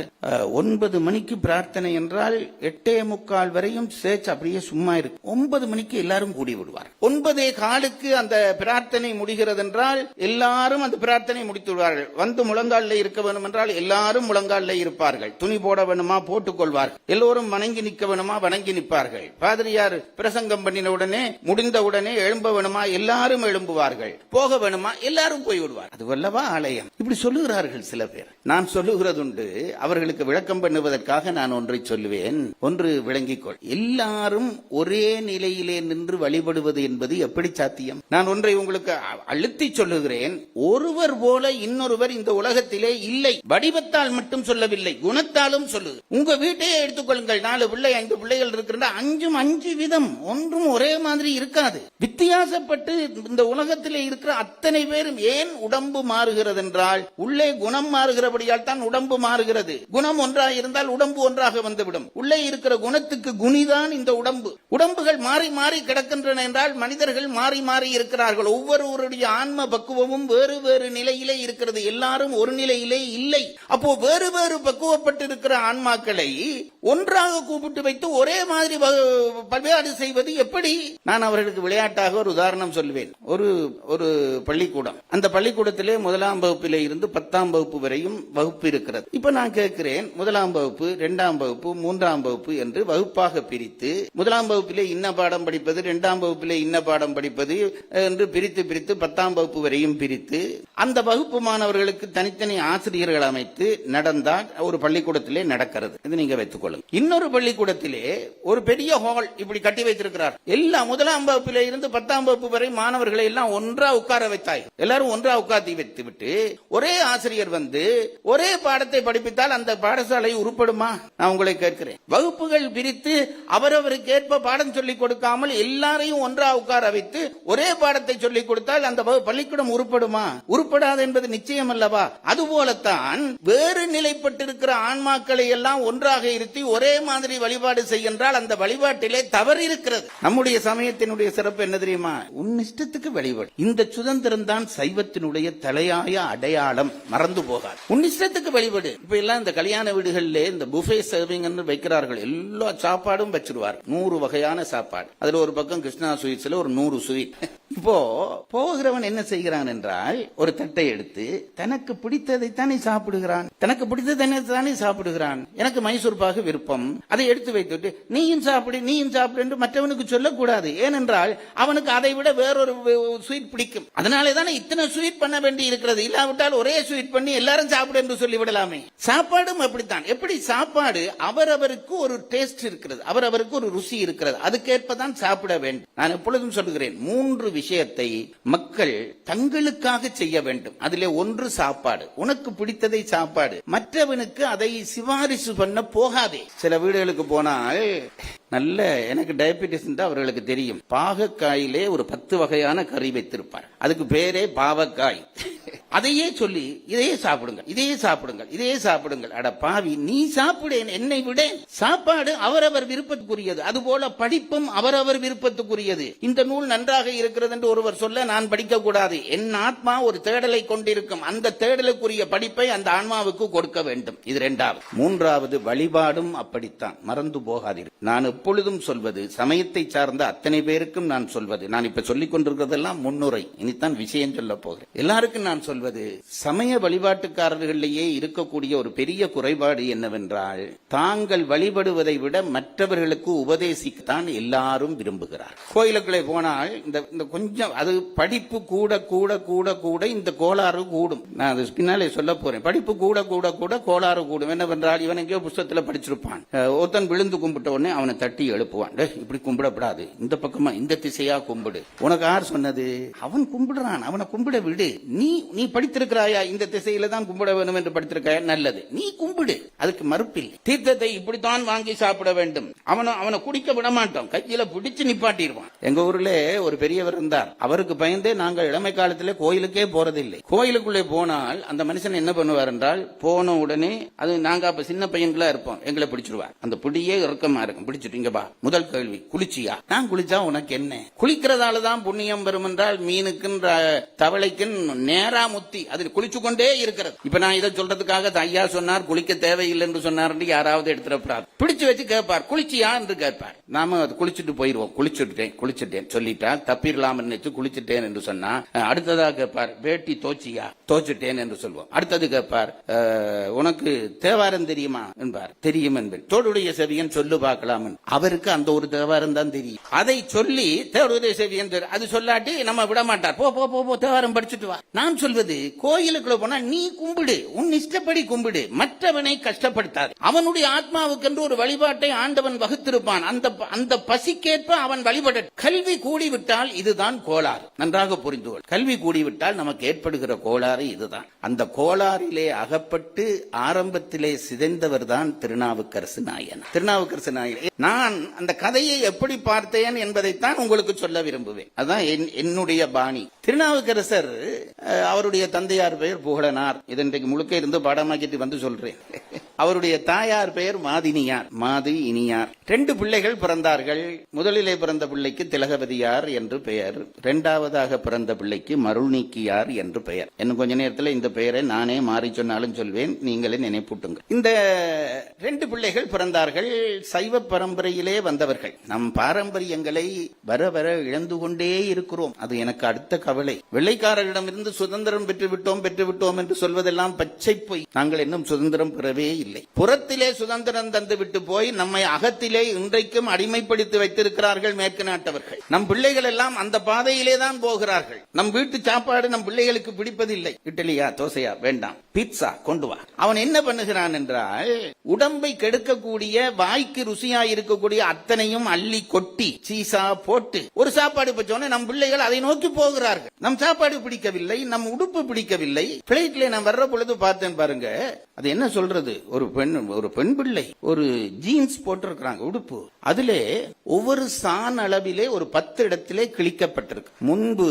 9 மணிக்கு பிரார்த்தனை என்றால் 8:45 வரையும் சேர்ச் அப்படியே சும்மா இருக்கு. 9 மணிக்கு எல்லாரும் கூடி விடுவார். 9:15 அந்த பிரார்த்தனை முடிகிறது என்றால் எல்லாரும் அந்த பிரார்த்தனை முடித்து விடுவார்கள். வந்து முழங்காலில் இருக்க வேண்டும் என்றால் எல்லாரும் முழங்காலில் இருப்பார்கள். துணி போட வேணுமா போட்டுக் கொள்வார்கள். எல்லோரும் வணங்கி நிற்க வேணுமா வணங்கி நிற்பார்கள். பாதிரியார் பிரசங்கம் பண்ணின உடனே முடிந்த உடனே எழும்ப வேணுமா எல்லாரும் எழும்புவார்கள். போக வேணுமா எல்லாரும் போய் விடுவார். அது வல்லவா ஆலயம். இப்படி சொல்லுகிறார்கள் சில பேர். நான் சொல்லுகிறதுண்டு, அவர்களுக்கு விளக்கம் பண்ணுவதற்காக நான் ஒன்றை சொல்லுவேன். ஒன்று விளங்கிக்கொள், எல்லாரும் ஒரே நிலையிலே நின்று வழிபடுவது என்பது எப்படி சாத்தியம்? நான் ஒன்றை உங்களுக்கு அழுத்தி சொல்லுகிறேன். ஒருவர் போல இன்னொருவர் இந்த உலகத்திலே இல்லை. வடிவத்தால் மட்டும் சொல்லவில்லை, குணத்தாலும் சொல்லு. உங்க வீட்டையே எடுத்துக்கொள்ளுங்கள். 4 பிள்ளை 5 பிள்ளைகள் இருக்கின்ற 5 விதம், ஒன்றும் ஒரே மாதிரி இருக்காது. வித்தியாசப்பட்டு இந்த உலகத்திலே இருக்கிற அத்தனை பேரும் ஏன் உடம்பு மாறுகிறது என்றால் உள்ளே குணம் மாறுகிறபடியால் தான் உடம்பு மாறுகிறது. குணம் ஒன்றாக இருந்தால் உடம்பு ஒன்றாக வந்துவிடும். உள்ளே இருக்கிற குணத்துக்கு குணிதான் இந்த உடம்பு. உடம்புகள் மாறி மாறி கிடக்கின்றன என்றால் மனிதர்கள் மாறி மாறி இருக்கிறார்கள். ஒவ்வொருவருடைய ஆன்ம பக்குவமும் வேறு வேறு நிலையிலே இருக்கிறது. எல்லாரும் ஒரு நிலையிலே இல்லை. அப்போ வேறு வேறு பக்குவப்பட்டிருக்கிற ஆன்மாக்களை ஒன்றாக கூப்பிட்டு வைத்து ஒரே மாதிரி பல்வேறு செய்வது எப்படி? நான் அவர்களுக்கு விளையாட்டாக ஒரு உதாரணம் சொல்வேன். ஒரு பள்ளிக்கூடம், அந்த பள்ளிக்கூடத்திலே 1ஆம் வகுப்பிலே இருந்து 10ஆம் வகுப்பு வரையும் வகுப்பு இருக்கிறது. இப்ப நான் கேட்கிறேன், 1ஆம் வகுப்பு 2ஆம் வகுப்பு 3ஆம் வகுப்பு என்று வகுப்பாக பிரித்து 1ஆம் வகுப்பிலே இன்ன பாடம் படிப்பது, 2ஆம் வகுப்பிலே இன்ன பாடம் படிப்பது என்று பிரித்து 10ஆம் வகுப்பு வரையும் பிரித்து அந்த வகுப்பு மாணவர்களுக்கு தனித்தனி ஆசிரியர்கள் அமைத்து நடந்தால் ஒரு பள்ளிக்கூடத்திலே நடக்கிறது. இது நீங்க வைத்துக் கொள்ளுங்க. இன்னொரு பள்ளிக்கூடத்திலே ஒரு பெரிய ஹால் இப்படி கட்டி வைத்திருக்கிறார். எல்லா 1ஆம் வகுப்பிலே இருந்து 10ஆம் வகுப்பு வரை மாணவர்களை எல்லாம் ஒன்றா உட்கார வைத்தாய். எல்லாரும் ஒன்றா உட்கார்த்தி வைத்து விட்டு ஒரே ஆசிரியர் வந்து ஒரே பாடத்தை படிப்பித்தால் அந்த பாடசாலை உருப்படுமா? நான் உங்களை கேட்கிறேன். வகுப்புகள் பிரித்து அவரவருக்கு ஏற்ப பாடம் சொல்லிக் கொடுக்காமல் எல்லாரையும் ஒன்றா உட்கார வைத்து ஒரே பாடத்தை சொல்லிக் கொடுத்தால் அந்த பள்ளிக்கூடம் உருப்படுமா? உருப்படாது என்பது நிச்சயம் அல்லவா? அதுபோலத்தான் வேறு நிலைப்பட்டிருக்கிற ஆன்மாக்களை எல்லாம் ஒன்றாக இருத்தி ஒரே மாதிரி வழிபாடு செய்கின்றால் அந்த வழிபாட்டிலே தவறு இருக்கிறது. நம்முடைய சமயத்தினுடைய சிறப்பு என்ன தெரியுமா? உன் இஷ்டத்துக்கு வழிபாடு. இந்த சுதந்திரம் தான் சைவத்தினுடைய தலையாய அடையாளம். மறந்து போகாது. உன் இஷ்டத்துக்கு வழிபாடு. இப்ப எல்லாம் இந்த கல்யாண வீடுகளில் இந்த புஃபே சர்விங் வைக்கிறார்கள். எல்லா சாப்பாடும் வச்சிருவார். 100 வகையான சாப்பாடு. அதுல ஒரு பக்கம் கிருஷ்ணா ஸ்வீட்ஸ்ல ஒரு 100 ஸ்வீட். இப்போ போகிறவன் என்ன செய்கிறான் என்றால் ஒரு தட்டை எடுத்து தனக்கு பிடித்ததை தானே சாப்பிடுகிறான், தனக்கு பிடித்ததை தானே சாப்பிடுகிறான். எனக்கு மைசூர் பாகு விருப்பம், அதை எடுத்து வைத்துட்டு நீயும் சாப்பிடு நீயும் சாப்பிடு என்று மற்றவனுக்கு சொல்லக்கூடாது. ஏனென்றால் அவனுக்கு அதை விட வேறொரு ஸ்வீட் பிடிக்கும். அதனாலே தானே இத்தனை ஸ்வீட் பண்ண வேண்டி இருக்கிறது. இல்லாவிட்டால் ஒரே ஸ்வீட் பண்ணி எல்லாரும் சாப்பிடு என்று சொல்லிவிடலாமே. சாப்பாடும் அப்படித்தான். எப்படி சாப்பாடு அவரவருக்கு ஒரு டேஸ்ட் இருக்கிறது, அவரவருக்கு ஒரு ருசி இருக்கிறது, அதுக்கேற்பதான் சாப்பிட வேண்டும். நான் எப்பொழுதும் சொல்கிறேன், 3 விஷயத்தை மக்கள் தங்களுக்காக செய்ய வேண்டும். அதிலே ஒன்று சாப்பாடு. உனக்கு பிடித்ததை சாப்பாடு, மற்றவனுக்கு அதை சிபாரிசு பண்ண போகாதே. சில வீடுகளுக்கு போனால் நல்ல, எனக்கு டயபெட்டிஸ் அவர்களுக்கு தெரியும், பாகக்காயிலே ஒரு 10 வகையான கறி வைத்திருப்பார். அதுக்கு பேரே பாவக்காய். அதையே சொல்லி இதையே சாப்பிடுங்கள், இதையே சாப்பிடுங்கள், இதையே சாப்பிடுங்கள். அட பாவி, நீ சாப்பிடேன், என்னை விட. சாப்பாடு அவரவர் விருப்பத்துக்குரியது. அதுபோல படிப்பும் அவரவர் விருப்பத்துக்குரியது. இந்த நூல் நன்றாக இருக்கிறது என்று ஒருவர் சொல்ல நான் படிக்க கூடாது. என் ஆத்மா ஒரு தேடலை கொண்டிருக்கும். அந்த தேடலுக்குரிய படிப்பை அந்த ஆன்மாவுக்கு கொடுக்க வேண்டும். இது 2வது. 3வது, வழிபாடும் அப்படித்தான், மறந்து போகாதீர்கள். நான் எப்பொழுதும் சொல்வது, சமயத்தை சார்ந்த அத்தனை பேருக்கும் நான் சொல்வது, நான் இப்ப சொல்லிக் கொண்டிருக்கிறதெல்லாம் முன்னுரை, இனித்தான் விஷயம் சொல்ல போகிறேன். எல்லாருக்கும் நான் சொல்வது, சமய வழிபாட்டுக்காரர்களிலேயே இருக்கக்கூடிய ஒரு பெரிய குறைபாடு என்னவென்றால், தாங்கள் வழிபடுவதை விட மற்றவர்களுக்கு உபதேசிக்கத்தான் எல்லாரும் விரும்புகிறார். கோயிலுக்குள்ளே போனால் இந்த கொஞ்சம் அது படிப்பு கூட கூட கூட கூட இந்த கோளாறு கூடும். நான் அது பின்னாலே சொல்ல போறேன். படிப்பு கூட கூட கூட கோளாறு கூடும். என்னவென்றால், இவன் எங்கேயோ புத்தகத்தில் படிச்சிருப்பான். ஒருத்தன் விழுந்து கும்பிட்ட உடனே அவனை தட்டி எழுப்புவான். இப்படி கும்பிடப்படாது, இந்த பக்கமா இந்த திசையா கும்பிடு. உனக்கு யார் சொன்னது? அவன் கும்பிடுறான், அவனை கும்பிட விடு. நீ படித்திருக்கிறாயா, இந்த திசையில தான் கும்பிட வேண்டும் என்று படித்திருக்காயா, நல்லது, நீ கும்பிடு, அதுக்கு மறுப்பில்லை. தீர்த்தத்தை இப்படித்தான் வாங்கி சாப்பிட வேண்டும். அவனை குடிக்க விட மாட்டோம், கையில பிடிச்சு நிப்பாட்டிடுவான். எங்க ஊர்ல ஒரு பெரியவர் இருந்தார். அவருக்கு பயந்தே நாங்கள் இளமை காலத்திலே கோயிலுக்கே போறதில்லை. கோயிலுக்குள்ளே போனால் அந்த மனுஷன் என்ன பண்ணுவார் என்றால், போன உடனே, அது நாங்க அப்ப சின்ன பையன்களா இருப்போம், எங்களை பிடிச்சிருவார். அந்த பிடியே இறக்கமா இருக்கும். பிடிச்சிட்டு, இங்க பா, முதல் கேள்வி, குளிச்சியா? நான் குளிச்சா உனக்கு என்ன? குளிக்கிறதாலதான் புண்ணியம் வரும் என்றால் மீனுக்கும் தவளைக்கும் நேரா முத்தி அதில் குளிச்சு கொண்டே இருக்கிறது. இப்ப நான் இதை சொல்றதுக்காக ஐயா சொன்னார் குளிக்க தேவையில்லை என்று சொன்னார் யாராவது எடுத்துடப்படாது. பிடிச்சு வச்சு கேட்பார், குளிச்சியா என்று கேட்பார். நாம குளிச்சுட்டு போயிருவோம். குளிச்சுட்டேன் சொல்லிட்டா தப்பிடலாம் நினைச்சு குளிச்சுட்டேன் என்று சொன்னா, அடுத்ததாக கேட்பார், வேட்டி தோச்சியா? தோச்சுட்டேன் என்று சொல்வோம். அடுத்தது கேட்பார், உனக்கு தேவாரம் தெரியுமா என்பார். தெரியும் என்பேன். தோடுடைய செவியன் சொல்லு பார்க்கலாம். அவருக்கு அந்த ஒரு தேவாரம் தான் தெரியும். அதை சொல்லி தோடுடைய செவியன் அது சொல்லாட்டி நம்ம விட மாட்டார். போ போ போ தேவாரம் படிச்சுட்டு வா. நான் சொல்வது, கோயிலுக்குள்ள போனா நீ கும்பிடு, உன் இஷ்டப்படி கும்பிடு, மற்றவனை கஷ்டப்படுத்தாது. அவனுடைய ஆத்மாவுக்கு என்று ஒரு வழிபாட்டை ஆண்டவன் வகுத்திருப்பான். அந்த பசிக்கேற்ப அவன் வழிபட. கல்வி கூடிவிட்டால் இதுதான் கோளாறு. நன்றாக புரிந்து கொள். கல்வி கூடிவிட்டால் நமக்கு ஏற்படுகிற கோளாறு இதுதான். அந்த கோளாறிலே அகப்பட்டு ஆரம்பத்திலே சிதைந்தவர் தான் திருநாவுக்கரசு நாயனார். திருநாவுக்கரசு நாயனார், நான் அந்த கதையை எப்படி பார்த்தேன் என்பதைத்தான் உங்களுக்கு சொல்ல விரும்புவேன். அதான் என்னுடைய பாணி. திருநாவுக்கரசர், அவருடைய தந்தையார் பெயர் புகழனார். இது இன்றைக்கு முழுக்க இருந்து பாடமாக்கிட்டு வந்து சொல்றேன். அவருடைய தாயார் பெயர் மாதினியார், மாது இனியார். 2 பிள்ளைகள் பிறந்தார்கள். முதலிலே பிறந்த பிள்ளைக்கு திலகவதியார் என்று பெயர், 2வதாக பிறந்த பிள்ளைக்கு மருள்நீக்கியார் என்று பெயர். இன்னும் கொஞ்ச நேரத்தில் இந்த பெயரை நானே மாறி சொன்னாலும் சொல்வேன், நீங்களே நினைப்பூட்டுங்க. இந்த 2 பிள்ளைகள் பிறந்தார்கள். சைவ பரம்பரையிலே வந்தவர்கள். நம் பாரம்பரியங்களை வர வர இழந்து கொண்டே இருக்கிறோம். அது எனக்கு அடுத்த கவலை. வெள்ளைக்காரரிடமிருந்து சுதந்திரம் பெற்றுவிட்டோம் என்று சொல்வதெல்லாம் பச்சை பொய். நாங்கள் இன்னும் சுதந்திரம் பெறவே இல்லை. புறத்திலே சுதந்திரம் தந்து விட்டு போய் நம்மை அகத்திலே இன்றைக்கும் அடிமைப்படுத்தி வைத்திருக்கிறார்கள் மேற்கு நாட்டவர்கள். நம் பிள்ளைகள் எல்லாம் அந்த பாதையிலே தான் போகிறார்கள். நம் வீட்டு சாப்பாடு நம் பிள்ளைகளுக்கு பிடிப்பதில்லை. இட்லியா தோசையா வேண்டாம், பீட்சா கொண்டு வா. அவன் என்ன பண்ணுகிறான் என்றால், உடம்பை கெடுக்கக்கூடிய, வாய்க்கு ருசியா இருக்கக்கூடிய அத்தனையும் அள்ளி கொட்டி சீசா போட்டு ஒரு சாப்பாடு பச்சோன்னு நம் பிள்ளைகள் அதை நோக்கி போகிறார்கள். நம் சாப்பாடு பிடிக்கவில்லை, நம் உடுப்பு பிடிக்கவில்லை. பிளேட்ல நான் வர்ற பொழுது பார்த்தேன் பாருங்க, அது என்ன சொல்றது, ஒரு பெண் பிள்ளை ஒரு ஜீன்ஸ் போட்டிருக்கிறாங்க உடுப்பு. அதிலே ஒவ்வொரு சான் அளவிலே ஒரு 10 இடத்திலே கிழிக்கப்பட்டிருக்கு. முன்பு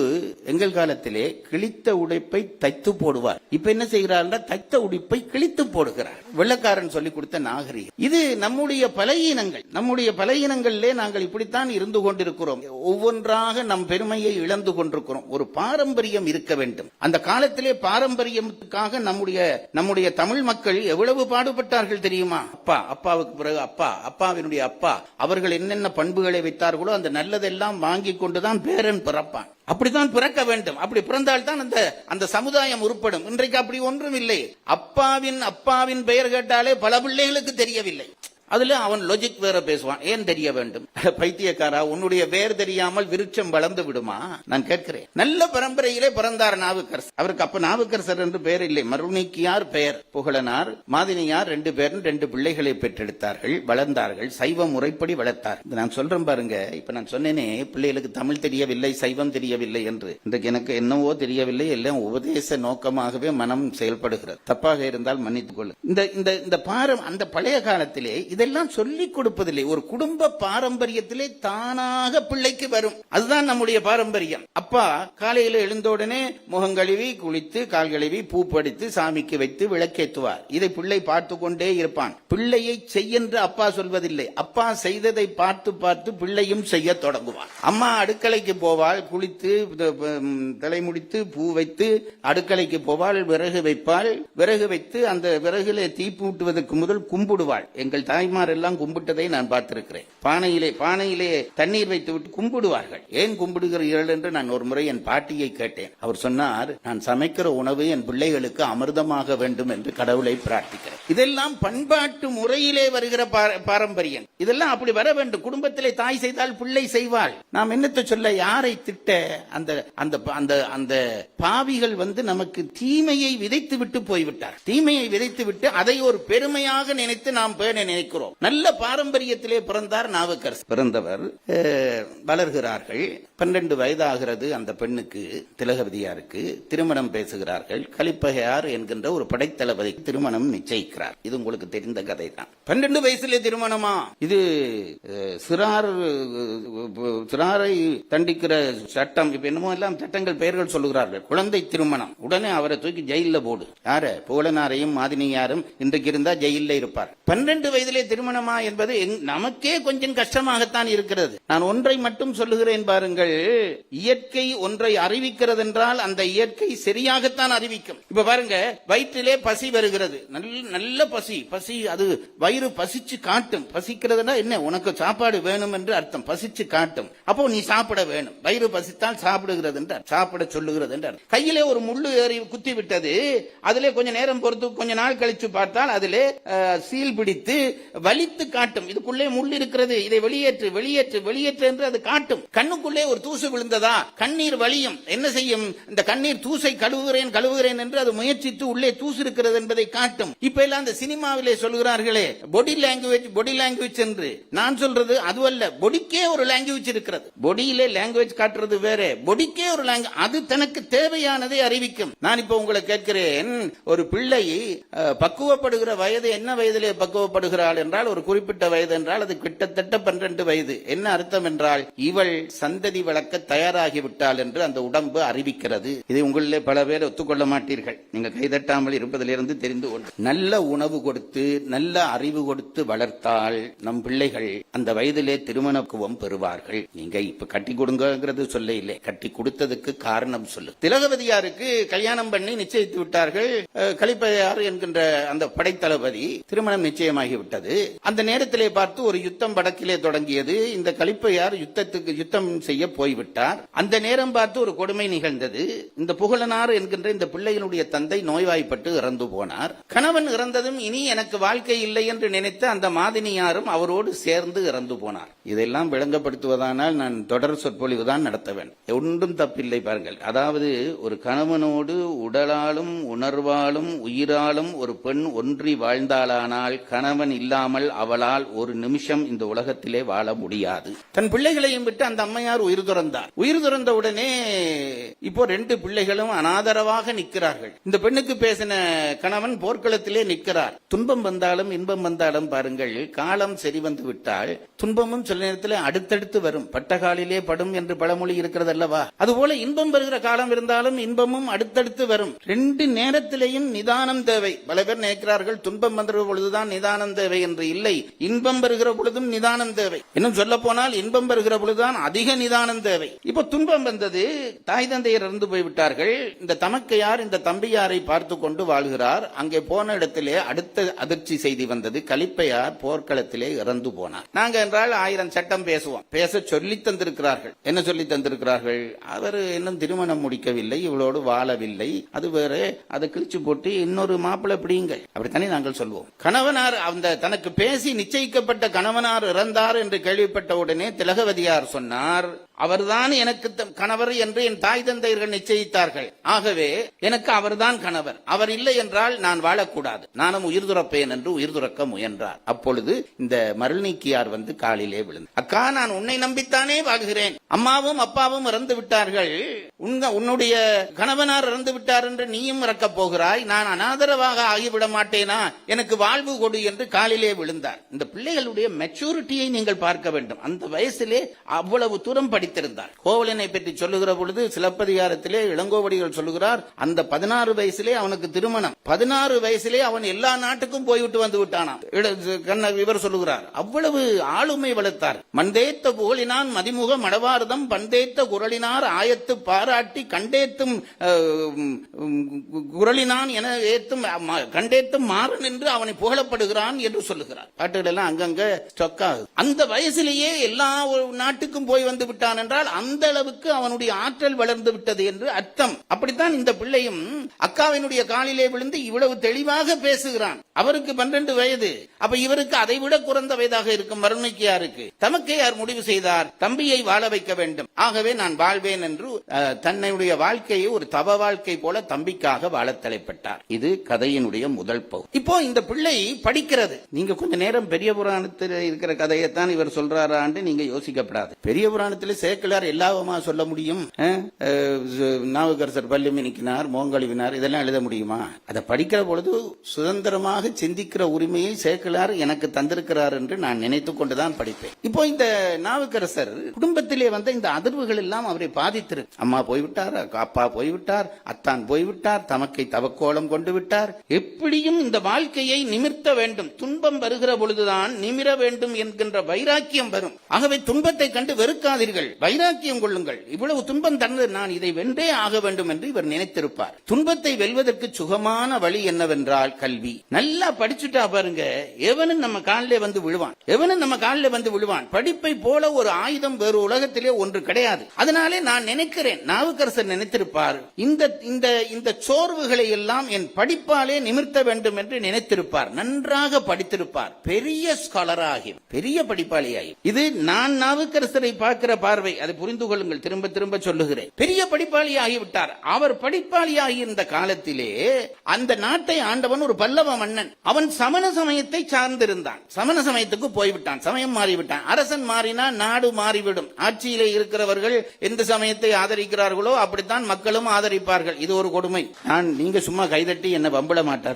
எங்கள் காலத்திலே கிழித்த உடைப்பை தைத்து போடுவார். இப்ப என்ன செய்கிறார்கள், தைத்த உடுப்பை கிழித்து போடுகிறார். வெள்ளக்காரன் சொல்லிக் கொடுத்த நாகரிகம் இது. நம்முடைய பலையினங்களிலே நாங்கள் இப்படித்தான் இருந்து கொண்டிருக்கிறோம். ஒவ்வொன்றாக நம் பெருமையை இழந்து கொண்டிருக்கிறோம். ஒரு பாரம்பரியம் இருக்க வேண்டும். அந்த காலத்திலே பாரம்பரியத்துக்காக நம்முடைய தமிழ் மக்கள் எவ்வளவு பாடுபட்டார்கள் தெரியுமா? அப்பாவுக்கு பிறகு அப்பாவினுடைய அப்பா அவர்கள் என்னென்ன பண்புகளை வைத்தார்களோ அந்த நல்லதெல்லாம் வாங்கி கொண்டுதான் பேரன் பிறப்பான். அப்படித்தான் பிறக்க வேண்டும். அப்படி பிறந்தால்தான் அந்த சமுதாயம் உருப்படும். இன்றைக்கு அப்படி ஒன்றும் இல்லை. அப்பாவின் பெயர் கேட்டாலே பல பிள்ளைகளுக்கு தெரியவில்லை. அதுல அவன் லாஜிக் வேற பேசுவான். ஏன் தெரிய வேண்டும்? பைத்தியக்காரா, உன்னுடைய வேர் தெரியாமல் விருட்சம் வளர்ந்து விடுமா? நான் கேட்கிறேன். நல்ல பரம்பரையிலே பிறந்தார் நாவுக்கரசர். அவருக்கு அப்ப நாவுக்கரசர் என்று பெயர் இல்லை, மருணிக்கியார் பெயர். புகழனார் மாதினியார் 2 பேரும் 2 பிள்ளைகளை பெற்றெடுத்தார்கள், வளர்ந்தார்கள், சைவ முறைப்படி வளர்த்தார். நான் சொல்றேன் பாருங்க. இப்ப நான் சொன்னேனே பிள்ளைகளுக்கு தமிழ் தெரியவில்லை, சைவம் தெரியவில்லை என்று. இன்றைக்கு எனக்கு என்னவோ தெரியவில்லை, எல்லாம் உபதேச நோக்கமாகவே மனம் செயல்படுகிறது. தப்பாக இருந்தால் மன்னித்துக் கொள்ளு. இந்த அந்த பழைய காலத்திலே இதெல்லாம் சொல்லிக் கொடுப்பதில்லை. ஒரு குடும்ப பாரம்பரியத்திலே தானாக பிள்ளைக்கு வரும். அதுதான் நம்முடைய பாரம்பரியம். அப்பா காலையில எழுந்தவுடனே முகம் கழுவி குளித்து கால் கழுவி பூ படித்து சாமிக்கு வைத்து விளக்கேற்றுவார். இதை பிள்ளை பார்த்து கொண்டே இருப்பான். பிள்ளையை செய்யென்று அப்பா சொல்வதில்லை. அப்பா செய்ததை பார்த்து பார்த்து பிள்ளையும் செய்ய தொடங்குவான். அம்மா அடுக்கலைக்கு போவாள், குளித்து தலைமுடித்து பூ வைத்து அடுக்கலைக்கு போவாள், விறகு வைப்பாள். விறகு வைத்து அந்த விறகுல தீப்பூட்டுவதற்கு முதல் கும்பிடுவாள். எங்கள் தாய்மார் எல்லாம் கும்பிட்டதை நான் பார்த்திருக்கிறேன். பானையிலே தண்ணீர் வைத்து விட்டு கும்பிடுவார்கள். ஏன் கும்பிடுகிறீர்கள் என்று நான் ஒரு முறை என் பாட்டியை கேட்டேன். அவர் சொன்னார், நான் சமைக்கிற உணவு என் பிள்ளைகளுக்கு அமிர்தமாக வேண்டும் என்று கடவுளை பிரார்த்திக்கிறேன். இதெல்லாம் பண்பாட்டு முறையிலே வருகிற பாரம்பரியம். இதெல்லாம் அப்படி வர வேண்டும். குடும்பத்திலே தாய் செய்தால் பிள்ளை செய்வாள். நாம் என்னத்தை சொல்ல, யாரை திட்ட? அந்த பாவிகள் நமக்கு தீமையை விதைத்து விட்டு போய்விட்டார். தீமையை விதைத்து விட்டு அதை ஒரு பெருமையாக நினைத்து நாம் பேண நினைக்கிறோம். நல்ல பாரம்பரியத்திலே பிறந்தார் நாவுக்கரசர். பிறந்தவர் வளர்கிறார்கள். 12 வயதாகிறது அந்த பெண்ணுக்கு, திலகவதியாருக்கு. திருமணம் பேசுகிறார்கள். கலிப்பகையார் என்கின்ற ஒரு படைத்தளபதி திருமணம் நிச்சயிக்கிறார். இது உங்களுக்கு தெரிந்த கதை தான். 12 வயசுல திருமணமா? இது சிறாரை தண்டிக்கிற சட்டம். இப்ப என்னமோ எல்லாம் சட்டங்கள் பெயர்கள் சொல்லுகிறார்கள். குழந்தை திருமணம், உடனே அவரை தூக்கி ஜெயில போடு. யார? புகழனாரையும் மாதினியாரும் இன்றைக்கு இருந்தா ஜெயில இருப்பார். 12 வயதிலே திருமணமா என்பது நமக்கே கொஞ்சம் கஷ்டமாகத்தான் இருக்கிறது. நான் ஒன்றை மட்டும் சொல்லுகிறேன் பாருங்கள். இயற்கை ஒன்றை அறிவிக்கிறது என்றால் அந்த இயற்கை சரியாகத்தான் அறிவிக்கும். இப்ப பாருங்க, வயிற்றிலே பசி வருகிறது, நல்ல பசி, அது வயிறு பசிச்சு காட்டும். பசிக்கிறதுனா என்ன? உனக்கு சாப்பாடு வேணும் என்று அர்த்தம். பசிச்சு காட்டும். அப்போ நீ சாப்பிட வேணும். வயிறு பசித்தால் சாப்பிடுகிறது என்று, சாப்பிட சொல்லுகிறது என்று. கையிலே ஒரு முள்ளு ஏறி குத்தி விட்டது. அதிலே கொஞ்ச நேரம் பொறுத்து கொஞ்ச நாள் கழிச்சு பார்த்தால் அதிலே சீல் பிடித்து வலித்து காட்டும். இதுக்குள்ளே முள் இருக்கிறது, இதை வெளியேற்று என்று அது காட்டும். கண்ணுக்குள்ளே ஒரு தூசு விழுந்ததா, கண்ணீர் வலியும். என்ன செய்யும்? இந்த கண்ணீர் தூசை கழுவுகிறேன் என்று அது முயற்சித்து உள்ளே தூசு இருக்கிறது என்பதை காட்டும். இப்ப எல்லாம் அந்த சினிமாவிலே சொல்கிறார்களே பாடி லாங்குவேஜ் என்று. நான் சொல்றது அதுவல்ல. பொடிக்கே ஒரு லாங்குவேஜ் இருக்கிறது. பொடியிலே லாங்குவேஜ் காட்டுறது வேற, பொடிக்கே ஒரு லாங்குவேஜ். அது தனக்கு தேவையானதை அறிவிக்கும். நான் இப்ப உங்களை கேட்கிறேன், ஒரு பிள்ளை பக்குவப்படுகிற வயது என்ன வயதிலே பக்குவப்படுகிறாள் என்றால், ஒரு குறிப்பிட்ட வயது என்றால் அது கிட்டத்தட்ட 12 வயது. என்ன அர்த்தம் என்றால், இவள் சந்ததி வளர்க்க தயாராகிவிட்டாள் என்று அந்த உடம்பு அறிவிக்கிறது. இதை உங்களிலே பல பேர் ஒத்துக்கொள்ள மாட்டீர்கள். நீங்க கைதட்டாமல் இருப்பதிலிருந்து தெரிந்து கொண்டு, நல்ல உணவு கொடுத்து நல்ல அறிவு கொடுத்து வளர்த்தால் நம் பிள்ளைகள் அந்த வயதிலே திருமணக்குவம் பெறுவார்கள். நீங்க இப்ப கட்டி கொடுங்கிறது சொல்ல இல்லை, கட்டி கொடுத்ததுக்கு காரணம் சொல்லு. திலகவதியாருக்கு கல்யாணம் பண்ணி நிச்சயித்து விட்டார்கள். கலிப்பகையார் என்கின்ற அந்த படைத்தளபதி திருமணம் நிச்சயமாகிவிட்டது. அந்த நேரத்திலே பார்த்து ஒரு யுத்தம் வடக்கிலே தொடங்கியது. இந்த கலிப்பையார் யுத்தம் செய்ய போய்விட்டார். அந்த நேரம் பார்த்து ஒரு கொடுமை நிகழ்ந்தது. இந்த புகழனார் என்கின்ற இந்த பிள்ளைகளுடைய தந்தை நோய்வாய்ப்பட்டு இறந்து போனார். கணவன் இறந்ததும் இனி எனக்கு வாழ்க்கை இல்லை என்று நினைத்த அந்த மாதினியாரும் அவரோடு சேர்ந்து இறந்து போனார். இதெல்லாம் விளங்கப்படுத்துவதானால் நான் தொடர் சொற்பொழிவுதான் நடத்த வேண்டும். ஒன்றும் தப்பில்லை பாருங்கள். அதாவது ஒரு கணவனோடு உடலாலும் உணர்வாலும் உயிராலும் ஒரு பெண் ஒன்றி வாழ்ந்தாளானால் கணவன் இல்லாமல் அவளால் ஒரு நிமிஷம் இந்த உலகத்திலே வாழ முடியாது. தன் பிள்ளைகளையும் விட்டு அந்த அம்மையார் உயிர் துறந்தார். உயிர் துறந்த உடனே இப்போ 2 பிள்ளைகளும் அனாதரவாக நிற்கிறார்கள். இந்த பெண்ணுக்கு பேசின கணவன் போர்க்களத்திலே நிற்கிறார். துன்பம் வந்தாலும் இன்பம் வந்தாலும் பாருங்கள், காலம் சரி வந்து விட்டால் துன்பமும் சில நேரத்தில் அடுத்தடுத்து வரும். பட்டகாலிலே படும் என்று பழமொழி இருக்கிறது அல்லவா? அதுபோல இன்பம் வருகிற காலம் இருந்தாலும் இன்பமும் அடுத்தடுத்து வரும். 2 நேரத்திலேயும் நிதானம் தேவை. பல பேர் நினைக்கிறார்கள் துன்பம் வந்த பொழுதுதான் நிதானம் தேவை என்று இல்லை. இன்பம் பெறுகிற பொழுதும் நிதானம் தேவை. இன்னும் சொல்ல போனால் இன்பம் பெறுகிற பொழுதுதான் அதிக நிதானம் தேவை. இப்போ துன்பம் வந்தது, தாய் தந்தையர் இறந்து போய்விட்டார்கள். இந்த தமக்கையார் இந்த தம்பியாரை பார்த்து கொண்டு வாழ்கிறார். அங்கே போன இடத்திலே அடுத்த அதிர்ச்சி செய்தி வந்தது. கலிப்பையார் போர்க்களத்திலே இறந்து போனார். நாங்க என்றால் 1000 சட்டம் பேசுவோம். பேச சொல்லி தந்திருக்கிறார்கள். என்ன சொல்லி தந்திருக்கிறார்கள்? அவர் இன்னும் திருமணம் முடிக்கவில்லை, இவளோடு வாழவில்லை, அது வேற, அதை கிழிச்சு போட்டு இன்னொரு மாப்பிள்ளை பிடியுங்கள், அப்படித்தானே நாங்கள் சொல்வோம். கணவனார் அந்த தனக்கு பேசி நிச்சயிக்கப்பட்ட கணவனார் இறந்தார் என்று கேள்விப்பட்ட உடனே திலகவதியார் சொன்னார், அவர்தான் எனக்கு கணவர் என்று என் தாய் தந்தையர்கள் நிச்சயித்தார்கள். ஆகவே எனக்கு அவர்தான் கணவர். அவர் இல்லை என்றால் நான் வாழக்கூடாது, நானும் உயிர் துறப்பேன் என்று உயிர் துறக்க முயன்றார். அப்பொழுது இந்த மருள்நீக்கியார் வந்து காலிலே விழுந்து, அக்கா, நான் உன்னை நம்பித்தானே வாழ்கிறேன். அம்மாவும் அப்பாவும் இறந்து விட்டார்கள், உன்னுடைய கணவனார் இறந்து விட்டார் என்று நீயும் இறக்கப் போகிறாய், நான் அனாதரவாக ஆகிவிட மாட்டேனா, எனக்கு வாழ்வு கொடு என்று காலிலே விழுந்தார். இந்த பிள்ளைகளுடைய மெச்சூரிட்டியை நீங்கள் பார்க்க வேண்டும். அந்த வயசிலே அவ்வளவு தூரம் படித்திருந்தார். கோவலனை பற்றி சொல்லுகிற பொழுது சிலப்பதிகாரத்திலே இளங்கோவடிகள் சொல்லுகிறார், அந்த 16 வயசிலே அவனுக்கு திருமணம், 16 வயசிலே அவன் எல்லா நாட்டுக்கும் போய்விட்டு வந்து விட்டானாம். இவர் சொல்லுகிறார், அவ்வளவு ஆளுமை வளர்த்தார். மண்டேத்த புகழினான் மதிமுக மடவாரதம் பண்டேத்த குரலினார் ஆயத்து பாராட்டி கண்டேத்தும் குரலினான் என ஏத்தும் கண்டேத்தும் மாறன் என்று அவனை புகழப்படுகிறான் என்று சொல்லுகிறார். பாட்டுகள் எல்லாம் அங்கங்க ஸ்டக் ஆகுது. அந்த வயசிலேயே எல்லா நாட்டுக்கும் போய் வந்து விட்டான் என்றால் அந்த அளவுக்கு அவனுடைய ஆற்றல் வளர்ந்து விட்டது என்று அர்த்தம். அப்படித்தான் இந்த பிள்ளையும் அக்காவினுடைய காலிலே விழுந்து இவ்வளவு தெளிவாக பேசுகிறான். அவருக்கு 12 வயது. அப்ப இவருக்கு அதை விட குறைந்த வயதாக இருக்கும் மருள்நீக்கியாருக்கு. தமக்கையார் முடிவு செய்தார், தம்பியை வாழ வைக்க வேண்டும், ஆகவே நான் வாழ்வேன் என்று தன்னுடைய வாழ்க்கையை ஒரு தவ வாழ்க்கை போல தம்பிக்காக வாழ தலைப்பட்டார். இது கதையினுடைய முதல் பகுதி. இப்போ இந்த பிள்ளை படிக்கிறது. நீங்க கொஞ்ச நேரம் பெரிய புராணத்தில் இருக்கிற கதையைத்தான் இவர் சொல்றாரான்னு நீங்க யோசிக்கப்படாது. பெரிய புராணத்தில் சேக்கிழார் எல்லாவமா சொல்ல முடியும்? நாவுக்கரசர் பல்லுமி நிற்கினார், மோங்கழிவினார், இதெல்லாம் எழுத முடியுமா? அதை படிக்கிற பொழுது சுதந்திரமாக சிந்திக்கிற உரிமையை சேக்கிழார் எனக்கு தந்திருக்கிறார் என்று நான் நினைத்துக் கொண்டுதான் படிப்பேன். இப்போ இந்த நாவுக்கரசர் குடும்பத்திலே வந்த இந்த அதிர்வுகள் எல்லாம் அவரை பாதித்திருக்கு. அம்மா போய்விட்டார், அப்பா போய்விட்டார், அத்தான் போய்விட்டார், தமக்கை தவக்கோலம் கொண்டு விட்டார். எப்படியும் இந்த வாழ்க்கையை நிமிர்த்த வேண்டும், துன்பம் வருகிற பொழுதுதான் நிமிர வேண்டும் என்கின்ற வைராக்கியம் வரும். ஆகவே துன்பத்தை கண்டு வெறுக்காதீர்கள், வைராக்கியம் கொள்ளுங்கள். இவ்வளவு துன்பம் தந்தது, நான் இதை வென்றே ஆக வேண்டும் என்று இவர் நினைத்திருப்பார். துன்பத்தை வெல்வதற்கு சுகமான வழி என்னவென்றால் கல்வி. நல்லா படிச்சுட்டா பாருங்க, எவனும் நம்ம காலிலே வந்து விழுவான், எவனும் நம்ம காலிலே வந்து விழுவான். படிப்பை போல ஒரு ஆயுதம் வேறு உலகத்திலே ஒன்று கிடையாது. அதனாலே நான் நினைக்கிறேன், நாவுக்கரசர் நினைத்திருப்பார், இந்த சோர்வுகளை எல்லாம் என் படிப்பாலே நிமிர்த்த வேண்டும் என்று நினைத்திருப்பார். நன்றாக படித்திருப்பார், பெரிய ஸ்காலராகி, பெரிய படிப்பாளியாகி. இது நான் நாவுக்கரசரை பார்க்கிற பார்வை, அதை புரிந்து கொள்ளுங்கள். திரும்ப திரும்ப சொல்லுகிறேன், பெரிய படிப்பாளி ஆகிவிட்டார். அவர் படிப்பாளியாகி இருந்த காலத்திலே அந்த நாட்டை ஆண்டவன் ஒரு பல்லவ மன்னன். அவன் சமண சமயத்தை சார்ந்திருந்தான். சமண சமயத்துக்கு போய்விட்டான், சமயம் மாறிவிட்டான். அரசன் மாறினா நாடு மாறிவிடும். ஆட்சியிலே இருக்கிறவர்கள் எந்த சமயத்தை ஆதரிக்கிறார்களோ அப்படித்தான் மக்களும் ஆதரிப்பார்கள். இது ஒரு கொடுமை. நீங்க சும்மா கைதட்டி என்ன வம்பிட மாட்டார்.